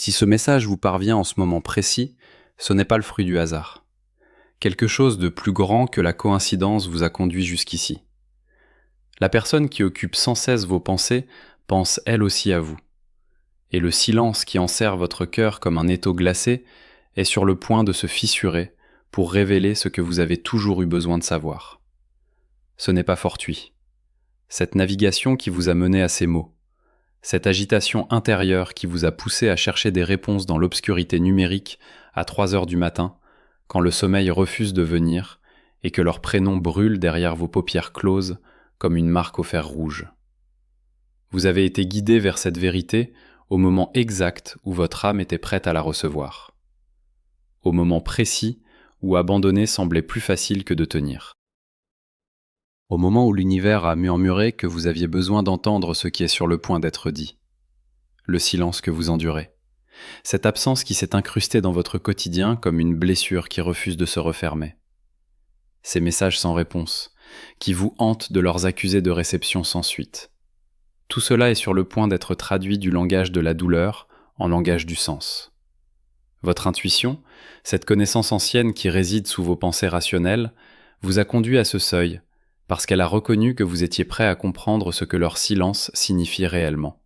Si ce message vous parvient en ce moment précis, ce n'est pas le fruit du hasard. Quelque chose de plus grand que la coïncidence vous a conduit jusqu'ici. La personne qui occupe sans cesse vos pensées pense elle aussi à vous. Et le silence qui enserre votre cœur comme un étau glacé est sur le point de se fissurer pour révéler ce que vous avez toujours eu besoin de savoir. Ce n'est pas fortuit. Cette navigation qui vous a mené à ces mots, cette agitation intérieure qui vous a poussé à chercher des réponses dans l'obscurité numérique à 3 heures du matin, quand le sommeil refuse de venir et que leur prénom brûle derrière vos paupières closes comme une marque au fer rouge. Vous avez été guidé vers cette vérité au moment exact où votre âme était prête à la recevoir. Au moment précis où abandonner semblait plus facile que de tenir. Au moment où l'univers a murmuré que vous aviez besoin d'entendre ce qui est sur le point d'être dit. Le silence que vous endurez. Cette absence qui s'est incrustée dans votre quotidien comme une blessure qui refuse de se refermer. Ces messages sans réponse, qui vous hantent de leurs accusés de réception sans suite. Tout cela est sur le point d'être traduit du langage de la douleur en langage du sens. Votre intuition, cette connaissance ancienne qui réside sous vos pensées rationnelles, vous a conduit à ce seuil, parce qu'elle a reconnu que vous étiez prêt à comprendre ce que leur silence signifie réellement.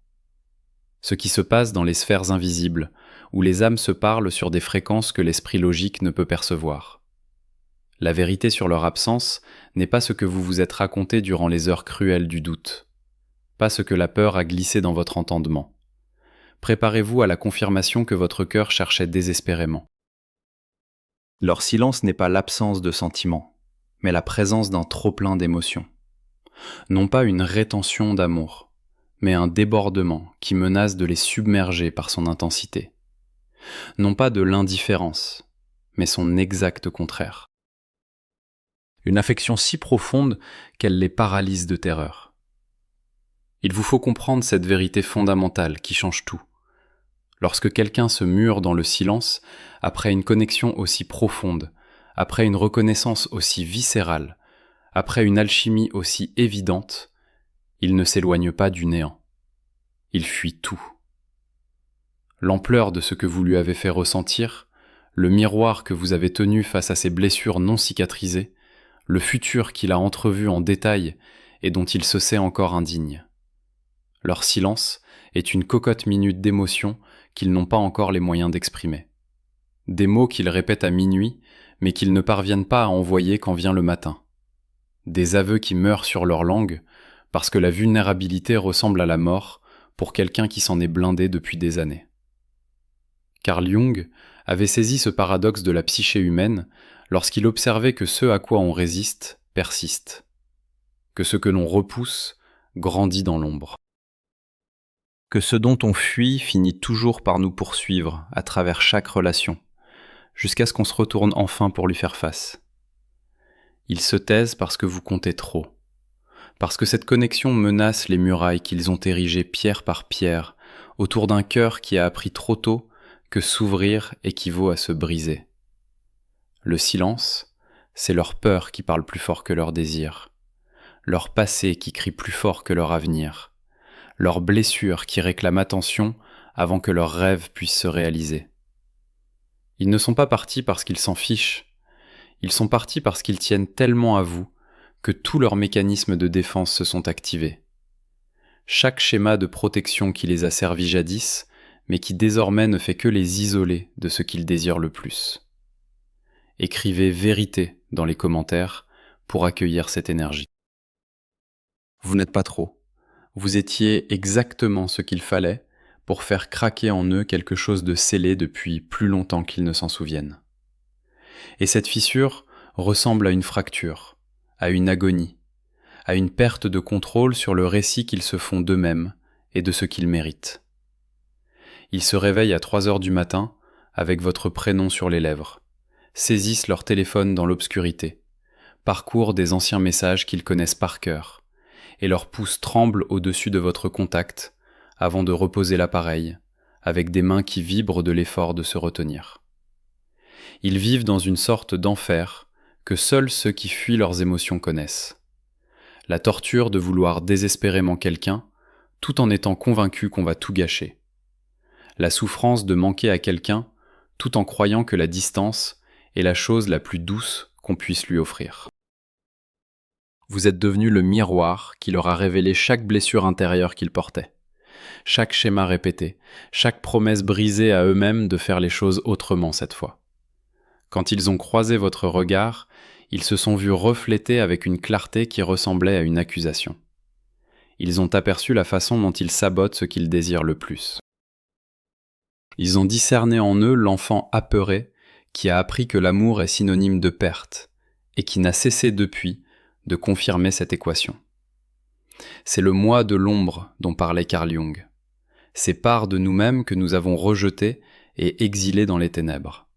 Ce qui se passe dans les sphères invisibles, où les âmes se parlent sur des fréquences que l'esprit logique ne peut percevoir. La vérité sur leur absence n'est pas ce que vous vous êtes raconté durant les heures cruelles du doute, pas ce que la peur a glissé dans votre entendement. Préparez-vous à la confirmation que votre cœur cherchait désespérément. Leur silence n'est pas l'absence de sentiments, mais la présence d'un trop-plein d'émotions. Non pas une rétention d'amour, mais un débordement qui menace de les submerger par son intensité. Non pas de l'indifférence, mais son exact contraire. Une affection si profonde qu'elle les paralyse de terreur. Il vous faut comprendre cette vérité fondamentale qui change tout. Lorsque quelqu'un se mure dans le silence, après une connexion aussi profonde, après une reconnaissance aussi viscérale, après une alchimie aussi évidente, il ne s'éloigne pas du néant. Il fuit tout. L'ampleur de ce que vous lui avez fait ressentir, le miroir que vous avez tenu face à ses blessures non cicatrisées, le futur qu'il a entrevu en détail et dont il se sait encore indigne. Leur silence est une cocotte minute d'émotions qu'ils n'ont pas encore les moyens d'exprimer. Des mots qu'ils répètent à minuit, mais qu'ils ne parviennent pas à envoyer quand vient le matin. Des aveux qui meurent sur leur langue, parce que la vulnérabilité ressemble à la mort pour quelqu'un qui s'en est blindé depuis des années. Carl Jung avait saisi ce paradoxe de la psyché humaine lorsqu'il observait que ce à quoi on résiste persiste, que ce que l'on repousse grandit dans l'ombre, que ce dont on fuit finit toujours par nous poursuivre à travers chaque relation, jusqu'à ce qu'on se retourne enfin pour lui faire face. Ils se taisent parce que vous comptez trop, parce que cette connexion menace les murailles qu'ils ont érigées pierre par pierre autour d'un cœur qui a appris trop tôt que s'ouvrir équivaut à se briser. Le silence, c'est leur peur qui parle plus fort que leur désir, leur passé qui crie plus fort que leur avenir, leur blessure qui réclame attention avant que leurs rêves puissent se réaliser. Ils ne sont pas partis parce qu'ils s'en fichent, ils sont partis parce qu'ils tiennent tellement à vous que tous leurs mécanismes de défense se sont activés. Chaque schéma de protection qui les a servis jadis, mais qui désormais ne fait que les isoler de ce qu'ils désirent le plus. Écrivez vérité dans les commentaires pour accueillir cette énergie. Vous n'êtes pas trop. Vous étiez exactement ce qu'il fallait pour faire craquer en eux quelque chose de scellé depuis plus longtemps qu'ils ne s'en souviennent. Et cette fissure ressemble à une fracture, à une agonie, à une perte de contrôle sur le récit qu'ils se font d'eux-mêmes et de ce qu'ils méritent. Ils se réveillent à 3 heures du matin avec votre prénom sur les lèvres, saisissent leur téléphone dans l'obscurité, parcourent des anciens messages qu'ils connaissent par cœur, et leur pouce tremble au-dessus de votre contact avant de reposer l'appareil, avec des mains qui vibrent de l'effort de se retenir. Ils vivent dans une sorte d'enfer que seuls ceux qui fuient leurs émotions connaissent. La torture de vouloir désespérément quelqu'un, tout en étant convaincu qu'on va tout gâcher. la souffrance de manquer à quelqu'un tout en croyant que la distance est la chose la plus douce qu'on puisse lui offrir. Vous êtes devenu le miroir qui leur a révélé chaque blessure intérieure qu'ils portaient, chaque schéma répété, chaque promesse brisée à eux-mêmes de faire les choses autrement cette fois. Quand ils ont croisé votre regard, ils se sont vus reflétés avec une clarté qui ressemblait à une accusation. Ils ont aperçu la façon dont ils sabotent ce qu'ils désirent le plus. Ils ont discerné en eux l'enfant apeuré qui a appris que l'amour est synonyme de perte et qui n'a cessé depuis de confirmer cette équation. C'est le moi de l'ombre dont parlait Carl Jung. Ces parts de nous-mêmes que nous avons rejetées et exilées dans les ténèbres.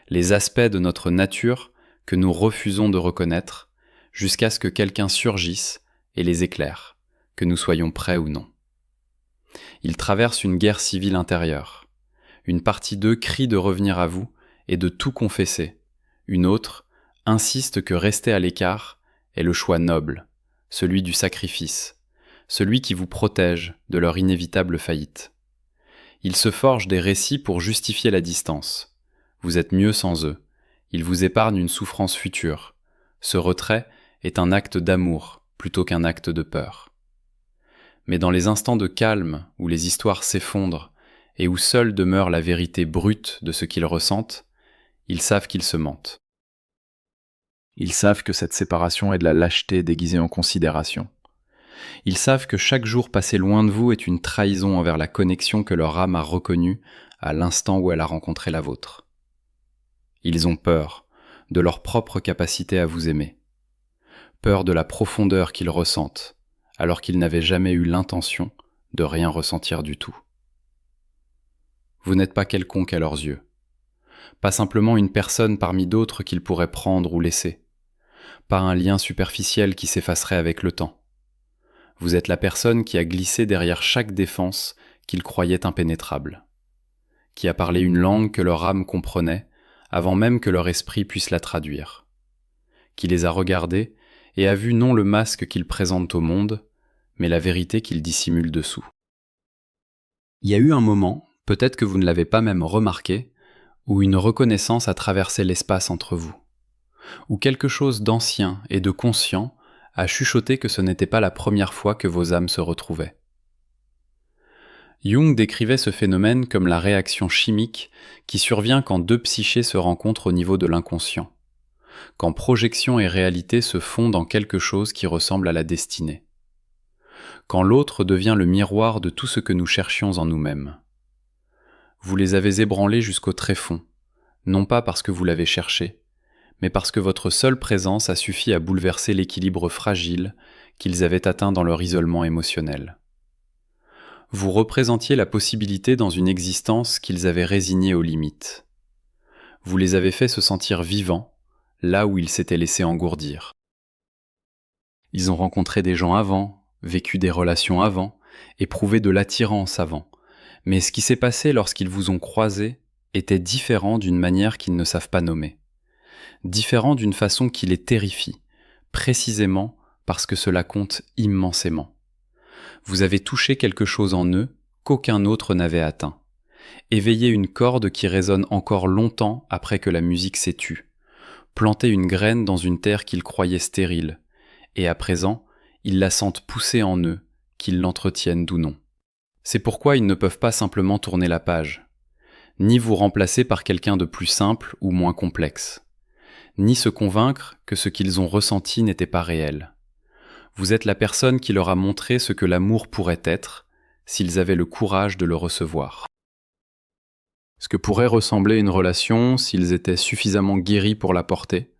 Les aspects de notre nature que nous refusons de reconnaître jusqu'à ce que quelqu'un surgisse et les éclaire, que nous soyons prêts ou non. Ils traversent une guerre civile intérieure. Une partie d'eux crie de revenir à vous et de tout confesser. Une autre insiste que rester à l'écart est le choix noble, celui du sacrifice, celui qui vous protège de leur inévitable faillite. Ils se forgent des récits pour justifier la distance. Vous êtes mieux sans eux. Ils vous épargnent une souffrance future. Ce retrait est un acte d'amour plutôt qu'un acte de peur. Mais dans les instants de calme où les histoires s'effondrent et où seule demeure la vérité brute de ce qu'ils ressentent, ils savent qu'ils se mentent. Ils savent que cette séparation est de la lâcheté déguisée en considération. Ils savent que chaque jour passé loin de vous est une trahison envers la connexion que leur âme a reconnue à l'instant où elle a rencontré la vôtre. Ils ont peur de leur propre capacité à vous aimer, peur de la profondeur qu'ils ressentent, alors qu'ils n'avaient jamais eu l'intention de rien ressentir du tout. Vous n'êtes pas quelconque à leurs yeux, pas simplement une personne parmi d'autres qu'ils pourraient prendre ou laisser, pas un lien superficiel qui s'effacerait avec le temps. Vous êtes la personne qui a glissé derrière chaque défense qu'ils croyaient impénétrable, qui a parlé une langue que leur âme comprenait avant même que leur esprit puisse la traduire, qui les a regardés et a vu non le masque qu'ils présentent au monde, mais la vérité qu'ils dissimulent dessous. Il y a eu un moment, peut-être que vous ne l'avez pas même remarqué, où une reconnaissance a traversé l'espace entre vous, où quelque chose d'ancien et de conscient a chuchoté que ce n'était pas la première fois que vos âmes se retrouvaient. Jung décrivait ce phénomène comme la réaction chimique qui survient quand deux psychés se rencontrent au niveau de l'inconscient, quand projection et réalité se fondent en quelque chose qui ressemble à la destinée, quand l'autre devient le miroir de tout ce que nous cherchions en nous-mêmes. Vous les avez ébranlés jusqu'au tréfonds, non pas parce que vous l'avez cherché, mais parce que votre seule présence a suffi à bouleverser l'équilibre fragile qu'ils avaient atteint dans leur isolement émotionnel. Vous représentiez la possibilité dans une existence qu'ils avaient résignée aux limites. Vous les avez fait se sentir vivants, là où ils s'étaient laissés engourdir. Ils ont rencontré des gens avant, vécu des relations avant, éprouvé de l'attirance avant. Mais ce qui s'est passé lorsqu'ils vous ont croisés était différent d'une manière qu'ils ne savent pas nommer. Différent d'une façon qui les terrifie, précisément parce que cela compte immensément. Vous avez touché quelque chose en eux qu'aucun autre n'avait atteint. Éveillé une corde qui résonne encore longtemps après que la musique s'est tue. Planté une graine dans une terre qu'ils croyaient stérile. Et à présent, ils la sentent pousser en eux, qu'ils l'entretiennent ou non. C'est pourquoi ils ne peuvent pas simplement tourner la page, ni vous remplacer par quelqu'un de plus simple ou moins complexe, ni se convaincre que ce qu'ils ont ressenti n'était pas réel. Vous êtes la personne qui leur a montré ce que l'amour pourrait être, s'ils avaient le courage de le recevoir. Ce que pourrait ressembler une relation s'ils étaient suffisamment guéris pour la porter,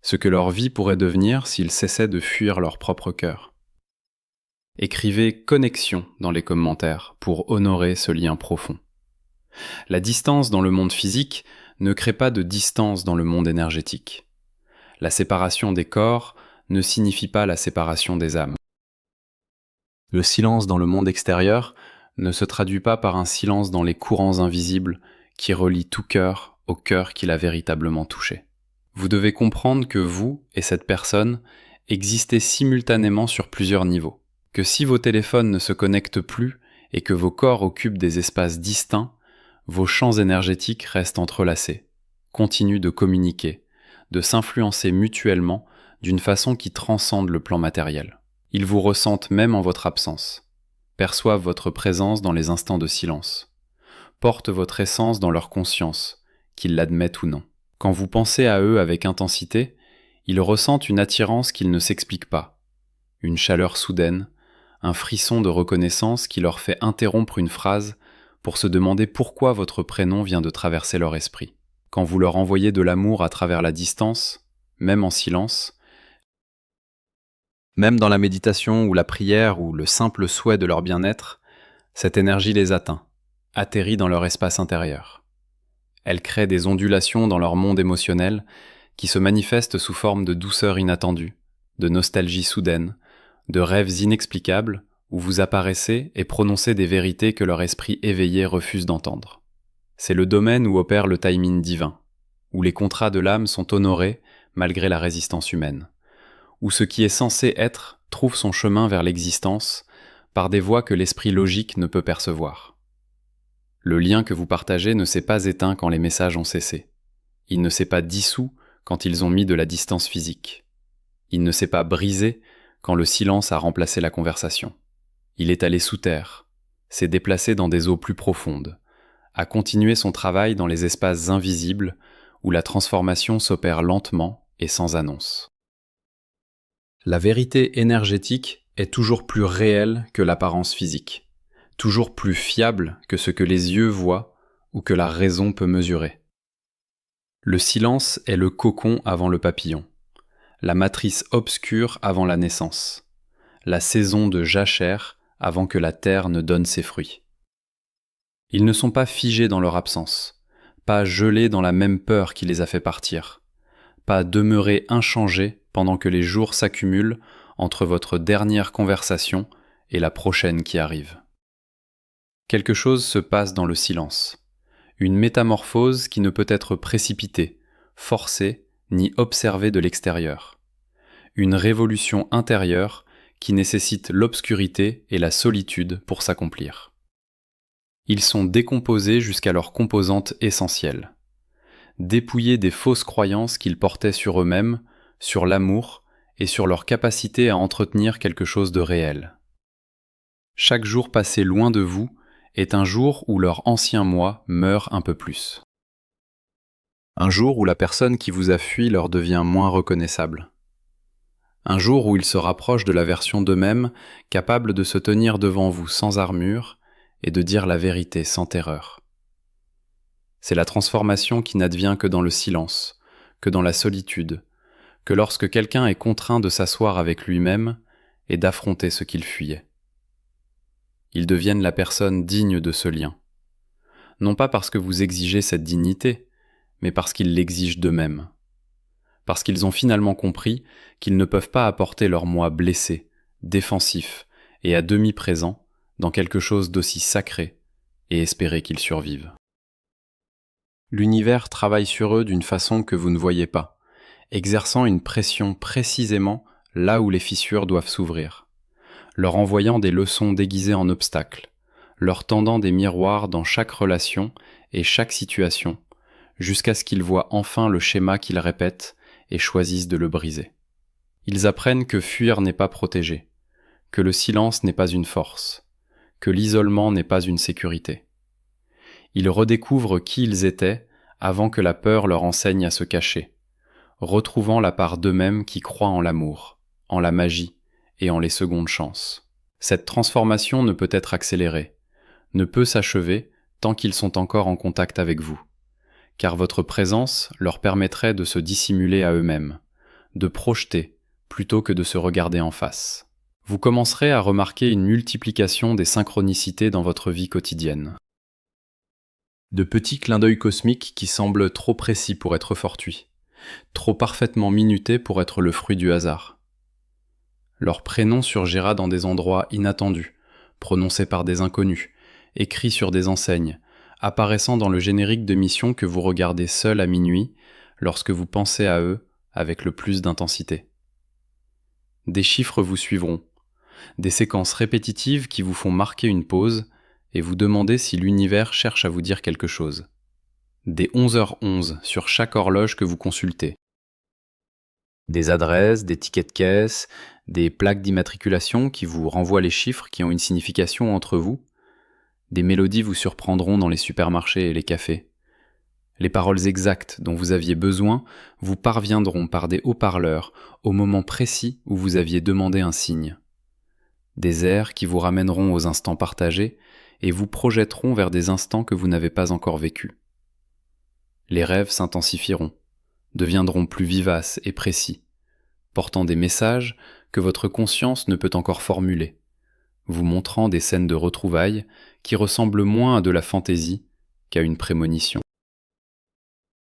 ce que leur vie pourrait devenir s'ils cessaient de fuir leur propre cœur. Écrivez « connexion » dans les commentaires pour honorer ce lien profond. La distance dans le monde physique ne crée pas de distance dans le monde énergétique. La séparation des corps ne signifie pas la séparation des âmes. Le silence dans le monde extérieur ne se traduit pas par un silence dans les courants invisibles qui relient tout cœur au cœur qu'il a véritablement touché. Vous devez comprendre que vous et cette personne existez simultanément sur plusieurs niveaux, que si vos téléphones ne se connectent plus et que vos corps occupent des espaces distincts, vos champs énergétiques restent entrelacés, continuent de communiquer, de s'influencer mutuellement d'une façon qui transcende le plan matériel. Ils vous ressentent même en votre absence, perçoivent votre présence dans les instants de silence, portent votre essence dans leur conscience, qu'ils l'admettent ou non. Quand vous pensez à eux avec intensité, ils ressentent une attirance qu'ils ne s'expliquent pas, une chaleur soudaine, un frisson de reconnaissance qui leur fait interrompre une phrase pour se demander pourquoi votre prénom vient de traverser leur esprit. Quand vous leur envoyez de l'amour à travers la distance, même en silence, même dans la méditation ou la prière ou le simple souhait de leur bien-être, cette énergie les atteint, atterrit dans leur espace intérieur. Elle crée des ondulations dans leur monde émotionnel qui se manifestent sous forme de douceur inattendue, de nostalgie soudaine, de rêves inexplicables où vous apparaissez et prononcez des vérités que leur esprit éveillé refuse d'entendre. C'est le domaine où opère le timing divin, où les contrats de l'âme sont honorés malgré la résistance humaine, où ce qui est censé être trouve son chemin vers l'existence par des voies que l'esprit logique ne peut percevoir. Le lien que vous partagez ne s'est pas éteint quand les messages ont cessé. Il ne s'est pas dissous quand ils ont mis de la distance physique. Il ne s'est pas brisé quand le silence a remplacé la conversation. Il est allé sous terre, s'est déplacé dans des eaux plus profondes, a continué son travail dans les espaces invisibles où la transformation s'opère lentement et sans annonce. La vérité énergétique est toujours plus réelle que l'apparence physique, toujours plus fiable que ce que les yeux voient ou que la raison peut mesurer. Le silence est le cocon avant le papillon, la matrice obscure avant la naissance, la saison de jachère avant que la terre ne donne ses fruits. Ils ne sont pas figés dans leur absence, pas gelés dans la même peur qui les a fait partir, pas demeurés inchangés pendant que les jours s'accumulent entre votre dernière conversation et la prochaine qui arrive. Quelque chose se passe dans le silence, une métamorphose qui ne peut être précipitée, forcée, ni observée de l'extérieur. Une révolution intérieure qui nécessite l'obscurité et la solitude pour s'accomplir. Ils sont décomposés jusqu'à leurs composantes essentielles, dépouillés des fausses croyances qu'ils portaient sur eux-mêmes, sur l'amour et sur leur capacité à entretenir quelque chose de réel. Chaque jour passé loin de vous est un jour où leur ancien moi meurt un peu plus. Un jour où la personne qui vous a fui leur devient moins reconnaissable. Un jour où ils se rapprochent de la version d'eux-mêmes capable de se tenir devant vous sans armure et de dire la vérité sans terreur. C'est la transformation qui n'advient que dans le silence, que dans la solitude, que lorsque quelqu'un est contraint de s'asseoir avec lui-même et d'affronter ce qu'il fuyait. Ils deviennent la personne digne de ce lien. Non pas parce que vous exigez cette dignité, mais parce qu'ils l'exigent d'eux-mêmes. Parce qu'ils ont finalement compris qu'ils ne peuvent pas apporter leur moi blessé, défensif et à demi présent dans quelque chose d'aussi sacré et espérer qu'ils survivent. L'univers travaille sur eux d'une façon que vous ne voyez pas, exerçant une pression précisément là où les fissures doivent s'ouvrir, leur envoyant des leçons déguisées en obstacles, leur tendant des miroirs dans chaque relation et chaque situation, jusqu'à ce qu'ils voient enfin le schéma qu'ils répètent et choisissent de le briser. Ils apprennent que fuir n'est pas protéger, que le silence n'est pas une force, que l'isolement n'est pas une sécurité. Ils redécouvrent qui ils étaient avant que la peur leur enseigne à se cacher, retrouvant la part d'eux-mêmes qui croit en l'amour, en la magie et en les secondes chances. Cette transformation ne peut être accélérée, ne peut s'achever tant qu'ils sont encore en contact avec vous, car votre présence leur permettrait de se dissimuler à eux-mêmes, de projeter plutôt que de se regarder en face. Vous commencerez à remarquer une multiplication des synchronicités dans votre vie quotidienne. De petits clins d'œil cosmiques qui semblent trop précis pour être fortuits, trop parfaitement minutés pour être le fruit du hasard. Leur prénom surgira dans des endroits inattendus, prononcés par des inconnus, écrits sur des enseignes, apparaissant dans le générique de mission que vous regardez seul à minuit lorsque vous pensez à eux avec le plus d'intensité. Des chiffres vous suivront, des séquences répétitives qui vous font marquer une pause et vous demandez si l'univers cherche à vous dire quelque chose. Des 11h11 sur chaque horloge que vous consultez. Des adresses, des tickets de caisse, des plaques d'immatriculation qui vous renvoient les chiffres qui ont une signification entre vous. Des mélodies vous surprendront dans les supermarchés et les cafés. Les paroles exactes dont vous aviez besoin vous parviendront par des haut-parleurs au moment précis où vous aviez demandé un signe. Des airs qui vous ramèneront aux instants partagés et vous projetteront vers des instants que vous n'avez pas encore vécus. Les rêves s'intensifieront, deviendront plus vivaces et précis, portant des messages que votre conscience ne peut encore formuler, vous montrant des scènes de retrouvailles qui ressemblent moins à de la fantaisie qu'à une prémonition.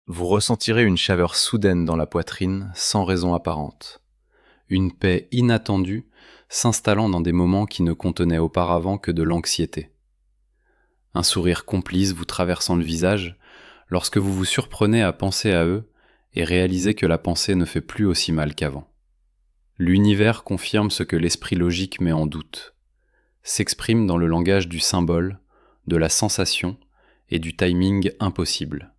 Vous ressentirez une chaleur soudaine dans la poitrine sans raison apparente, une paix inattendue s'installant dans des moments qui ne contenaient auparavant que de l'anxiété. Un sourire complice vous traversant le visage lorsque vous vous surprenez à penser à eux et réalisez que la pensée ne fait plus aussi mal qu'avant. L'univers confirme ce que l'esprit logique met en doute, s'exprime dans le langage du symbole, de la sensation et du timing impossible.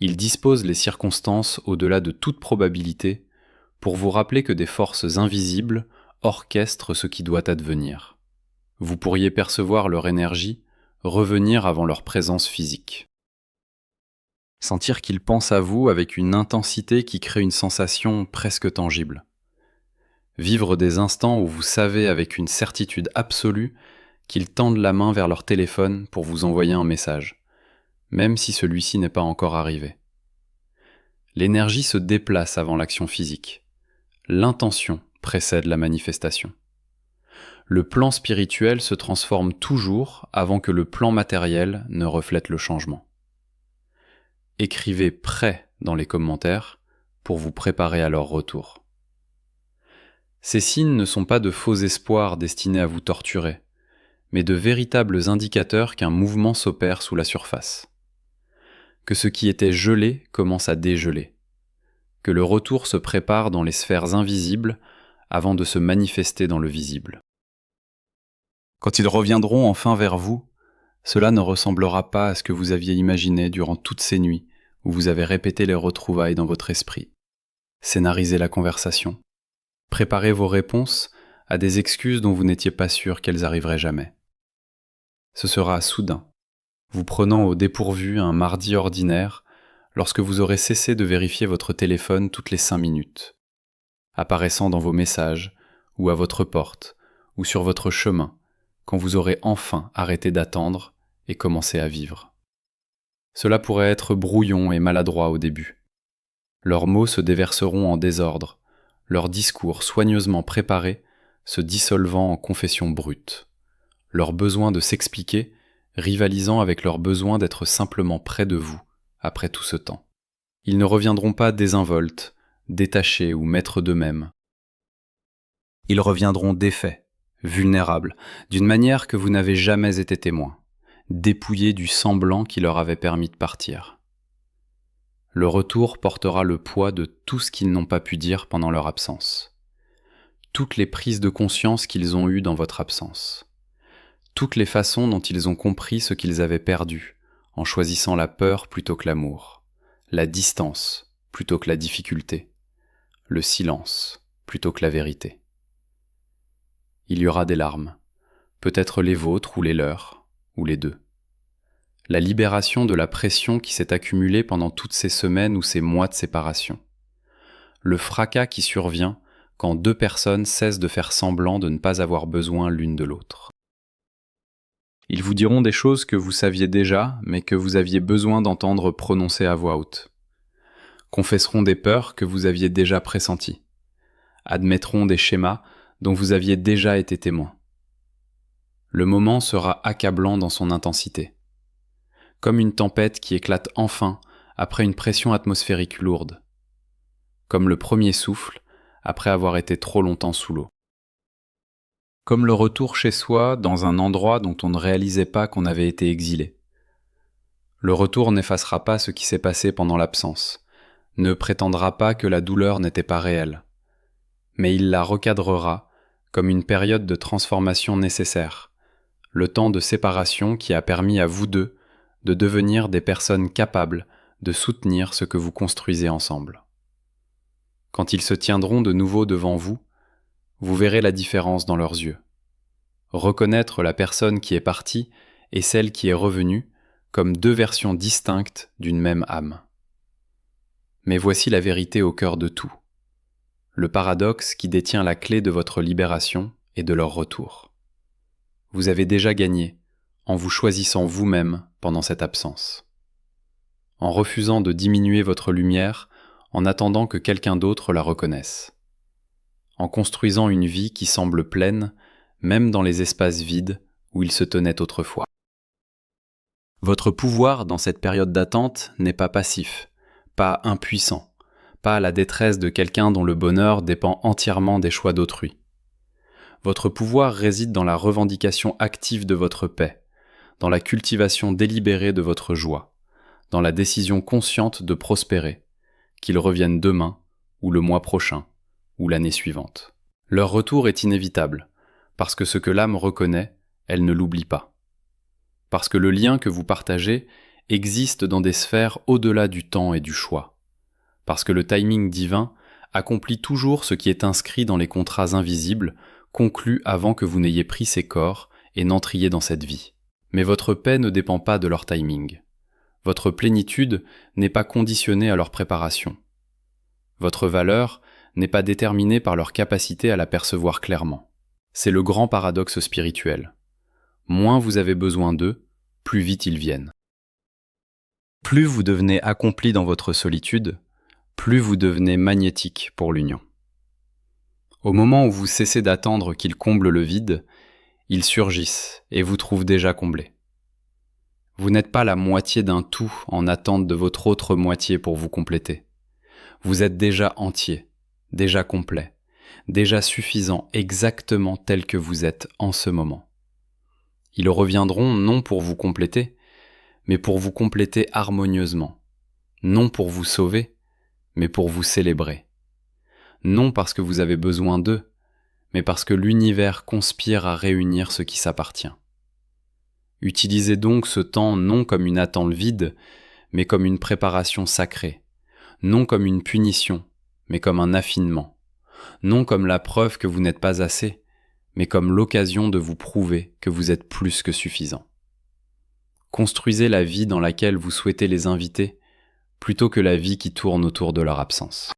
Il dispose les circonstances au-delà de toute probabilité pour vous rappeler que des forces invisibles orchestrent ce qui doit advenir. Vous pourriez percevoir leur énergie revenir avant leur présence physique. Sentir qu'ils pensent à vous avec une intensité qui crée une sensation presque tangible. Vivre des instants où vous savez avec une certitude absolue qu'ils tendent la main vers leur téléphone pour vous envoyer un message, même si celui-ci n'est pas encore arrivé. L'énergie se déplace avant l'action physique. L'intention précède la manifestation. Le plan spirituel se transforme toujours avant que le plan matériel ne reflète le changement. Écrivez prêt dans les commentaires pour vous préparer à leur retour. Ces signes ne sont pas de faux espoirs destinés à vous torturer, mais de véritables indicateurs qu'un mouvement s'opère sous la surface. Que ce qui était gelé commence à dégeler. Que le retour se prépare dans les sphères invisibles avant de se manifester dans le visible. Quand ils reviendront enfin vers vous, cela ne ressemblera pas à ce que vous aviez imaginé durant toutes ces nuits où vous avez répété les retrouvailles dans votre esprit. Scénarisez la conversation. Préparez vos réponses à des excuses dont vous n'étiez pas sûr qu'elles arriveraient jamais. Ce sera soudain, vous prenant au dépourvu un mardi ordinaire lorsque vous aurez cessé de vérifier votre téléphone toutes les 5 minutes, apparaissant dans vos messages, ou à votre porte, ou sur votre chemin, quand vous aurez enfin arrêté d'attendre et commencé à vivre. Cela pourrait être brouillon et maladroit au début. Leurs mots se déverseront en désordre, leurs discours soigneusement préparés se dissolvant en confessions brutes, leur besoin de s'expliquer rivalisant avec leur besoin d'être simplement près de vous après tout ce temps. Ils ne reviendront pas désinvoltes, détachés ou maîtres d'eux-mêmes. Ils reviendront défaits, vulnérables, d'une manière que vous n'avez jamais été témoin, dépouillés du semblant qui leur avait permis de partir. Le retour portera le poids de tout ce qu'ils n'ont pas pu dire pendant leur absence. Toutes les prises de conscience qu'ils ont eues dans votre absence. Toutes les façons dont ils ont compris ce qu'ils avaient perdu, en choisissant la peur plutôt que l'amour, la distance plutôt que la difficulté, le silence plutôt que la vérité. Il y aura des larmes, peut-être les vôtres ou les leurs, ou les deux. La libération de la pression qui s'est accumulée pendant toutes ces semaines ou ces mois de séparation. Le fracas qui survient quand 2 personnes cessent de faire semblant de ne pas avoir besoin l'une de l'autre. Ils vous diront des choses que vous saviez déjà, mais que vous aviez besoin d'entendre prononcer à voix haute. Confesseront des peurs que vous aviez déjà pressenties. Admettront des schémas dont vous aviez déjà été témoin. Le moment sera accablant dans son intensité. Comme une tempête qui éclate enfin après une pression atmosphérique lourde. Comme le premier souffle après avoir été trop longtemps sous l'eau. Comme le retour chez soi dans un endroit dont on ne réalisait pas qu'on avait été exilé. Le retour n'effacera pas ce qui s'est passé pendant l'absence, ne prétendra pas que la douleur n'était pas réelle, mais il la recadrera comme une période de transformation nécessaire, le temps de séparation qui a permis à vous deux de devenir des personnes capables de soutenir ce que vous construisez ensemble. Quand ils se tiendront de nouveau devant vous, vous verrez la différence dans leurs yeux. Reconnaître la personne qui est partie et celle qui est revenue comme deux versions distinctes d'une même âme. Mais voici la vérité au cœur de tout. Le paradoxe qui détient la clé de votre libération et de leur retour. Vous avez déjà gagné en vous choisissant vous-même pendant cette absence. En refusant de diminuer votre lumière en attendant que quelqu'un d'autre la reconnaisse. En construisant une vie qui semble pleine, même dans les espaces vides où il se tenait autrefois. Votre pouvoir dans cette période d'attente n'est pas passif, pas impuissant, pas la détresse de quelqu'un dont le bonheur dépend entièrement des choix d'autrui. Votre pouvoir réside dans la revendication active de votre paix, dans la cultivation délibérée de votre joie, dans la décision consciente de prospérer, qu'ils reviennent demain, ou le mois prochain, ou l'année suivante. Leur retour est inévitable, parce que ce que l'âme reconnaît, elle ne l'oublie pas. Parce que le lien que vous partagez existe dans des sphères au-delà du temps et du choix. Parce que le timing divin accomplit toujours ce qui est inscrit dans les contrats invisibles, conclus avant que vous n'ayez pris ces corps et n'entriez dans cette vie. Mais votre paix ne dépend pas de leur timing. Votre plénitude n'est pas conditionnée à leur préparation. Votre valeur n'est pas déterminée par leur capacité à la percevoir clairement. C'est le grand paradoxe spirituel. Moins vous avez besoin d'eux, plus vite ils viennent. Plus vous devenez accompli dans votre solitude, plus vous devenez magnétique pour l'union. Au moment où vous cessez d'attendre qu'ils comblent le vide, ils surgissent et vous trouvent déjà comblé. Vous n'êtes pas la moitié d'un tout en attente de votre autre moitié pour vous compléter. Vous êtes déjà entier, déjà complet, déjà suffisant exactement tel que vous êtes en ce moment. Ils reviendront non pour vous compléter, mais pour vous compléter harmonieusement. Non pour vous sauver, mais pour vous célébrer. Non parce que vous avez besoin d'eux, mais parce que l'univers conspire à réunir ce qui s'appartient. Utilisez donc ce temps non comme une attente vide, mais comme une préparation sacrée, non comme une punition, mais comme un affinement, non comme la preuve que vous n'êtes pas assez, mais comme l'occasion de vous prouver que vous êtes plus que suffisant. Construisez la vie dans laquelle vous souhaitez les inviter, plutôt que la vie qui tourne autour de leur absence.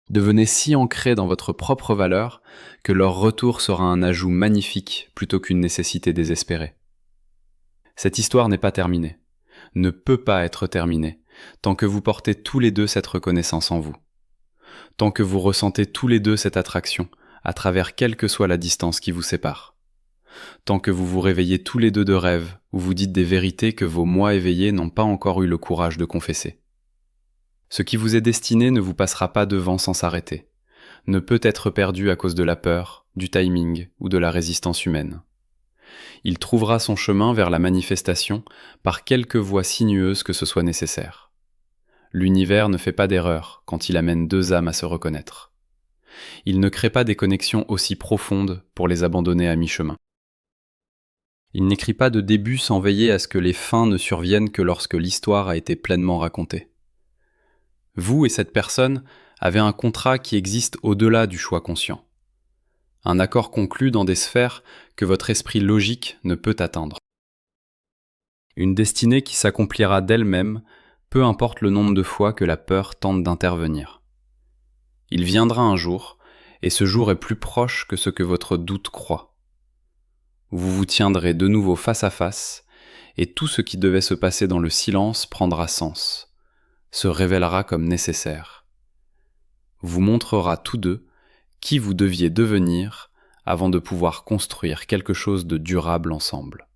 Devenez si ancré dans votre propre valeur que leur retour sera un ajout magnifique plutôt qu'une nécessité désespérée. Cette histoire n'est pas terminée, ne peut pas être terminée, tant que vous portez tous les deux cette reconnaissance en vous, tant que vous ressentez tous les deux cette attraction à travers quelle que soit la distance qui vous sépare, tant que vous vous réveillez tous les deux de rêves où vous dites des vérités que vos moi éveillés n'ont pas encore eu le courage de confesser. Ce qui vous est destiné ne vous passera pas devant sans s'arrêter, ne peut être perdu à cause de la peur, du timing ou de la résistance humaine. Il trouvera son chemin vers la manifestation par quelque voie sinueuse que ce soit nécessaire. L'univers ne fait pas d'erreur quand il amène deux âmes à se reconnaître. Il ne crée pas des connexions aussi profondes pour les abandonner à mi-chemin. Il n'écrit pas de début sans veiller à ce que les fins ne surviennent que lorsque l'histoire a été pleinement racontée. Vous et cette personne avez un contrat qui existe au-delà du choix conscient. Un accord conclu dans des sphères que votre esprit logique ne peut atteindre. Une destinée qui s'accomplira d'elle-même, peu importe le nombre de fois que la peur tente d'intervenir. Il viendra un jour, et ce jour est plus proche que ce que votre doute croit. Vous vous tiendrez de nouveau face à face, et tout ce qui devait se passer dans le silence prendra sens, se révélera comme nécessaire. Vous montrera tous deux qui vous deviez devenir avant de pouvoir construire quelque chose de durable ensemble.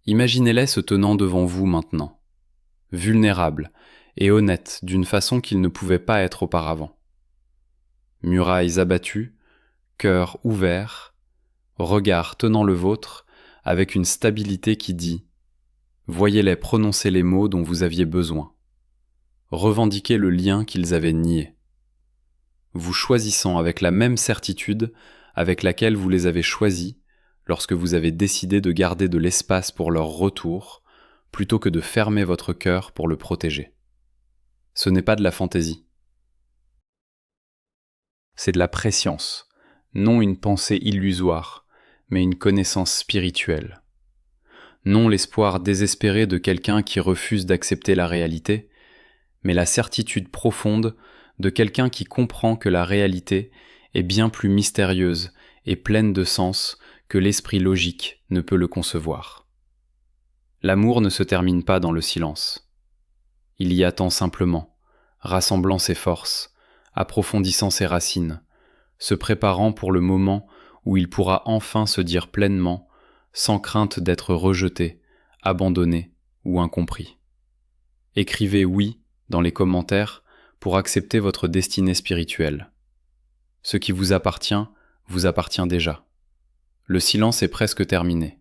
Imaginez-les se tenant devant vous maintenant, vulnérables et honnêtes d'une façon qu'ils ne pouvaient pas être auparavant. Murailles abattues, cœur ouvert, regard tenant le vôtre avec une stabilité qui dit « Voyez-les prononcer les mots dont vous aviez besoin. Revendiquez le lien qu'ils avaient nié. Vous choisissant avec la même certitude avec laquelle vous les avez choisis lorsque vous avez décidé de garder de l'espace pour leur retour, plutôt que de fermer votre cœur pour le protéger. Ce n'est pas de la fantaisie. C'est de la prescience, non une pensée illusoire, mais une connaissance spirituelle. Non l'espoir désespéré de quelqu'un qui refuse d'accepter la réalité, mais la certitude profonde de quelqu'un qui comprend que la réalité est bien plus mystérieuse et pleine de sens que l'esprit logique ne peut le concevoir. L'amour ne se termine pas dans le silence. Il y attend simplement, rassemblant ses forces, approfondissant ses racines, se préparant pour le moment où il pourra enfin se dire pleinement, sans crainte d'être rejeté, abandonné ou incompris. Écrivez oui dans les commentaires pour accepter votre destinée spirituelle. Ce qui vous appartient déjà. Le silence est presque terminé.